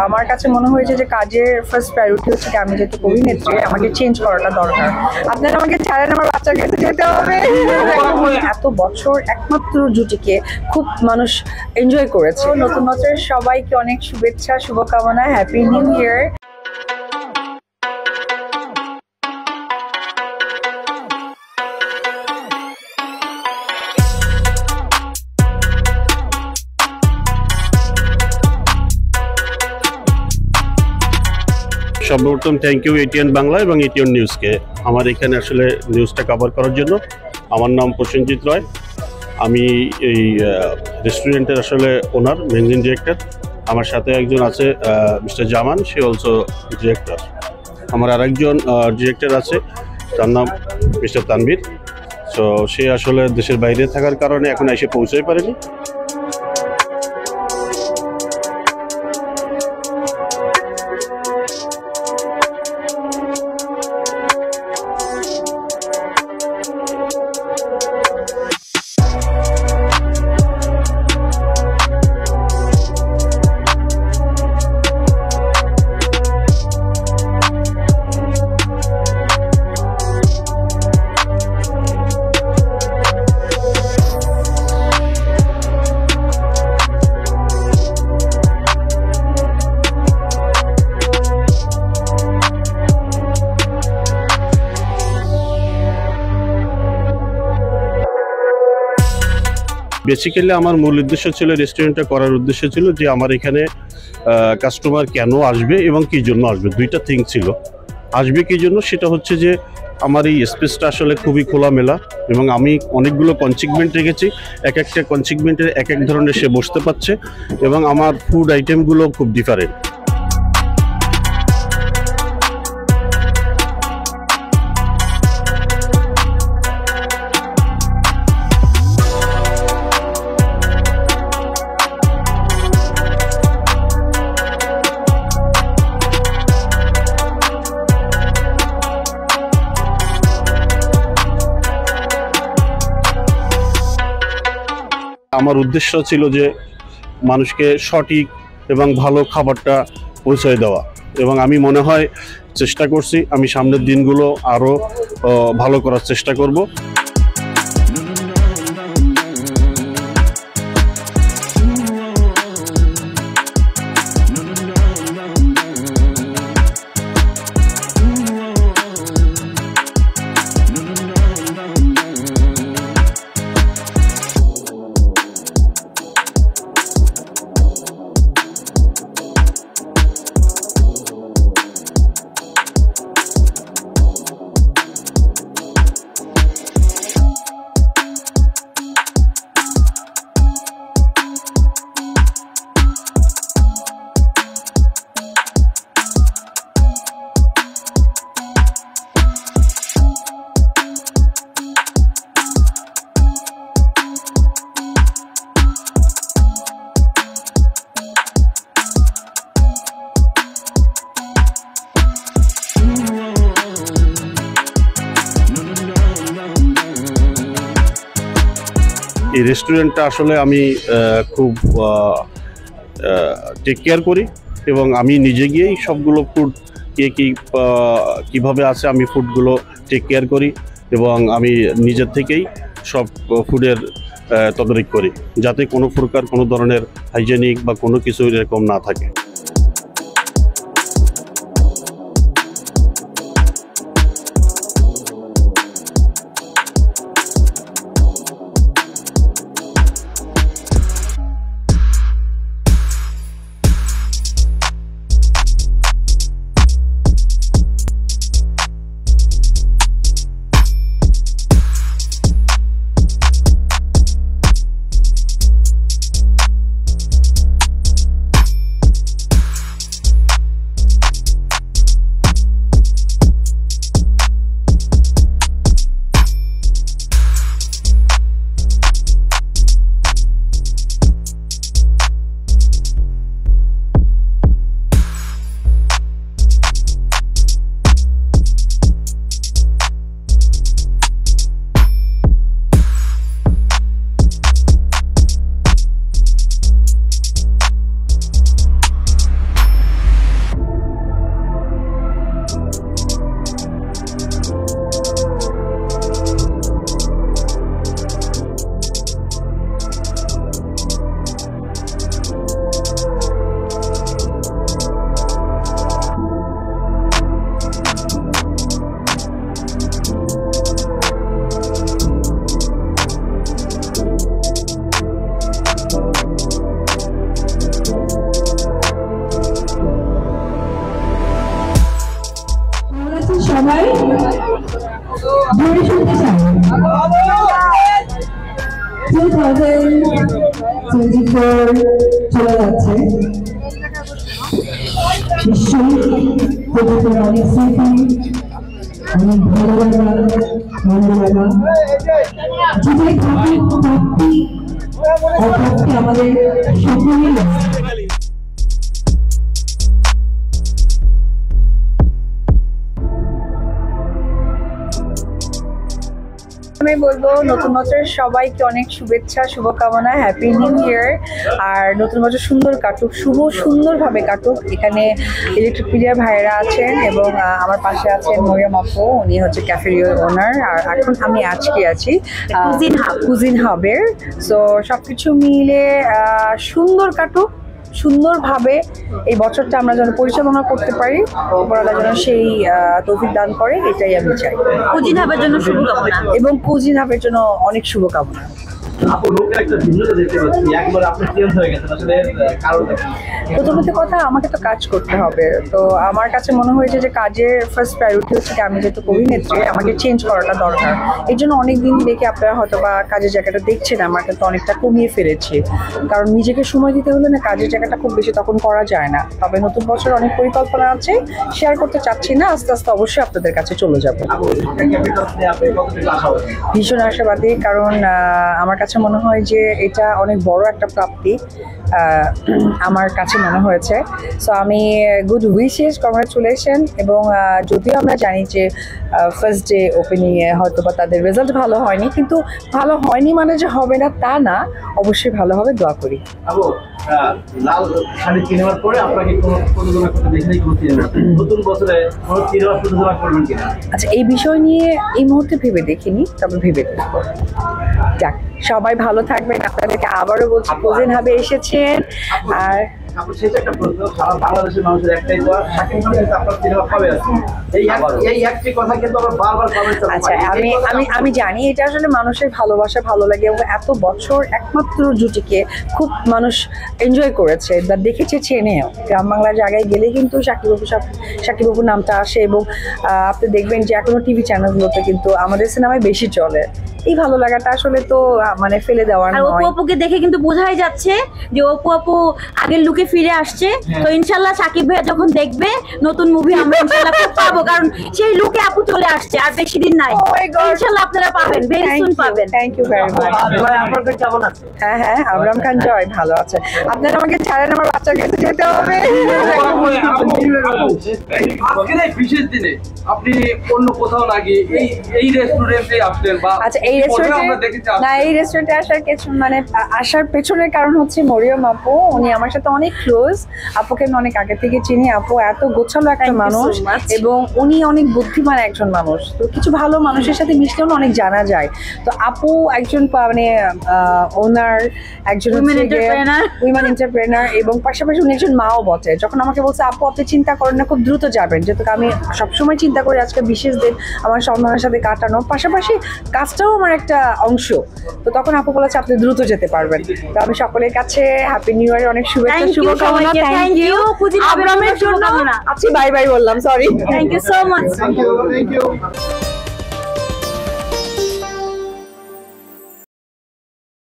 আমার কাছে মনে হয়েছে যে কাজের ফার্স্ট প্রায়োরিটি হচ্ছে কি আমি যেহেতু অভিনেত্রী আমাকে চেঞ্জ করাটা দরকার। আপনারা আমাকে ছাড়েন, আমার বাচ্চার কাছে যেতে হবে। এত বছর একমাত্র জুটিকে খুব মানুষ এনজয় করেছে। নতুন বছরের সবাইকে অনেক শুভেচ্ছা, শুভকামনা, হ্যাপি নিউ ইয়ার। সর্বপ্রথম থ্যাংক ইউ এটিএন বাংলা এবং এটিএন নিউজকে আমার এখানে আসলে নিউজটা কভার করার জন্য। আমার নাম প্রসেনজিৎ রয়, আমি এই রেস্টুরেন্টের আসলে ওনার, ম্যানেজিং ডিরেক্টর। আমার সাথে একজন আছে মিস্টার জামান, সে অলসো ডিরেক্টর। আমার আরেকজন ডিরেক্টর আছে, তার নাম মিস্টার তানভীর। সো সে আসলে দেশের বাইরে থাকার কারণে এখন এসে পৌঁছাতে পারেনি। বেসিক্যালি আমার মূল উদ্দেশ্য ছিল, রেস্টুরেন্টটা করার উদ্দেশ্য ছিল যে আমার এখানে কাস্টমার কেন আসবে এবং কী জন্য আসবে। দুইটা থিং ছিল। আসবে কী জন্য, সেটা হচ্ছে যে আমার এই স্পেসটা আসলে খুবই খোলামেলা এবং আমি অনেকগুলো কনসিগমেন্ট রেখেছি। এক একটা কনসিগমেন্টের এক এক ধরনের সে বসতে পারছে এবং আমার ফুড আইটেমগুলো খুব ডিফারেন্ট। আমার উদ্দেশ্য ছিল যে মানুষকে সঠিক এবং ভালো খাবারটা পৌঁছে দেওয়া, এবং আমি মনে হয় চেষ্টা করছি। আমি সামনের দিনগুলো আরও ভালো করার চেষ্টা করব। এই রেস্টুরেন্টটা আসলে আমি খুব টেক কেয়ার করি এবং আমি নিজে গিয়েই সবগুলো ফুড কীভাবে আছে আমি ফুডগুলো টেক কেয়ার করি এবং আমি নিজের থেকেই সব ফুডের তদারকি করি, যাতে কোনো প্রকার কোনো ধরনের হাইজেনিক বা কোনো কিছু এরকম না থাকে। 2024 চলে যাচ্ছে। নিশ্চয়ই প্রতিদিন অনেক স্মৃতি, অনেক ভালো লাগা, মন্দ লাগা যেটাই থাকুক, প্রাপ্তি অপ্রাপ্তি আমাদের সকলেরই আছে। আমি বলবো নতুন বছরের সবাইকে অনেক শুভেচ্ছা, শুভকামনা, হ্যাপি নিউ ইয়ার। আর নতুন বছর সুন্দর কাটুক, সুন্দরভাবে কাটুক। এখানে ইলেকট্রিক মিডিয়া ভাইয়েরা আছেন এবং আমার পাশে আছেন মরিয়ম আপু, উনি হচ্ছে ক্যাফেরিয়ার ওনার। আর এখন আমি আজকে আছি কুজিন হাবের। সো সবকিছু মিলে সুন্দর কাটুক, সুন্দরভাবে এই বছরটা আমরা যেন পরিচালনা করতে পারি, উপরওয়ালা যেন সেই তৌফিক দান করে, এটাই আমি চাই। কুজিন হাবের জন্য শুভকামনা এবং কুজিন হাবের জন্য অনেক শুভকামনা। আপু লোকের একটা ভিন্নতা দেখতে পাচ্ছি, একবার আপনি চেঞ্জ হয়ে গেছেন, আসলে কারণটা কি? প্রথমত কথা, আমাকে তো কাজ করতে হবে। তো আমার কাছে মনে হয়েছে যে কাজের ফার্স্ট প্রায়োরিটি হচ্ছে কি, আমি যেহেতু অভিনেত্রী, আমাকে চেঞ্জ করাটা দরকার। এই জন্য অনেকদিন দেখে আপনারা হয়তো বা কাজের জায়গাটা দেখছেন আমার কিন্তু অনেকটা কমিয়ে ফেলেছি, কারণ নিজেকে সময় দিতে হলে না কাজের জায়গাটা খুব বেশি তখন করা যায় না। তবে নতুন বছর অনেক পরিকল্পনা আছে, শেয়ার করতে চাচ্ছি না, আস্তে আস্তে অবশ্যই আপনাদের কাছে চলে যাবো। আপু আপনি কতটুকু আশাবাদী? ভীষণ আশাবাদী, কারণ আমার কাছে মনে হয় যে এটা অনেক বড় একটা প্রাপ্তি আমার কাছে মনে হয়েছে। সো আমি গুড উইশেস, কংগ্রাচুলেশন। এবং যদিও আমরা জানি যে ফার্স্ট ডে ওপেনিংয়ে হয়তো বা তাদের রেজাল্ট ভালো হয়নি, কিন্তু ভালো হয়নি মানে যে হবে না তা না, অবশ্যই ভালো হবে, দোয়া করি। আপু লাল শাড়ি কিনেওয়ার পরে আপনাকে কোনো প্রযোজনা করতে দেখলেই কোনো সিনেমা, নতুন বছরে কোনো সিনেমা প্রযোজনা করবেন কিনা? আচ্ছা, এই বিষয় নিয়ে এই মুহূর্তে ভেবে দেখিনি, তবে ভেবে দেখবো। যাক, সবাই ভালো থাকবেন। আপনাদেরকে আবারও বলছি, কুজিন হাবে এসেছেন। আর আপু সেটা একটা প্রশ্ন, সারা বাংলাদেশের মানুষের একটাই তো শাকিব খানের সাথে আপনার সিনেমা কবে আছে? এই একটি কথা কিন্তু আমরা বারবার কমেন্ট করি। আচ্ছা, আমি জানি এটা আসলে মানুষের ভালোবাসা, ভালো লাগে, এবং এত বছর একমাত্র জুটিকে খুব মানুষ এনজয় করেছে বা দেখেছে, চেনেও। গ্রাম বাংলার জায়গায় গেলে কিন্তু সাকিব বাবুর নামটা আসে, এবং আপনি দেখবেন যে এখনো টিভি চ্যানেলগুলোতে কিন্তু আমাদের সিনেমায় বেশি চলে। এই ভালো লাগাটা আসলে তো মানে ফেলে দেওয়ার আর অপু নয়। আপুকে দেখে কিন্তু বোঝাই যাচ্ছে যে অপু আপু আগের লুকে ফিরে আসছে। তো ইনশাল্লাহ সাকিব ভাইয়া যখন দেখবে নতুন মুভি আমরা ইনশাল্লাহ খুব পাবো, কারণ সেই লুকে আপু চলে আসছে, আর বেশি দিন নাই। Oh my God! ইনশাল্লাহ আপনারা পাবেন, ভেরি সুন পাবেন। Thank you very much. ভাই আপনাদের কেমন আছে? হ্যাঁ হ্যাঁ, আবরাম খান জয় ভালো আছে। আপনারা আমাকে ছাড়েন, আমার বাচ্চার কাছে যেতে হবে। আজকের এই বিশেষ দিনে আপনি অন্য কোথাও না গিয়ে এই রেস্টুরেন্টে আসলেন, বা আচ্ছা, এই আমরা দেখেছি রেস্টুরেন্টে না, এই রেস্টুরেন্টে আসার কিছু মানে আসার পেছনের কারণ হচ্ছে মরিয়ম আপু। উনি আমার সাথে অনেক ক্লোজ, আপুকে আমি অনেক আগে থেকে চিনি। আপু এত গোছালো একটা Thank you so মানুষ, much. এবং উনি অনেক বুদ্ধিমান একজন মানুষ। তো কিছু ভালো মানুষের সাথে মিশলেও অনেক জানা যায়। তো আপু একজন মানে ওনার, একজন Women entrepreneur. উইমেন এন্টারপ্রেনার, এবং পাশাপাশি উনি একজন মাও বটে। যখন আমাকে বলছে আপু আপনি চিন্তা করেন না, খুব দ্রুত যাবেন, যেহেতু আমি সবসময় চিন্তা করি আজকে বিশেষ দিন আমার সন্তানের সাথে কাটানো, পাশাপাশি কাজটাও আমার একটা অংশ। তো তখন আপু বলেছে আপনি দ্রুত যেতে পারবেন। তো আমি সকলের কাছে হ্যাপি নিউ ইয়ারের অনেক শুভেচ্ছা, Thank you শুভকামনা। সবাইকে, thank thank you you, cuisine হাবের আবরামের জন্য। শুভকামনা। আচ্ছা, বাই বাই বললাম, sorry. Thank you so much. Thank you.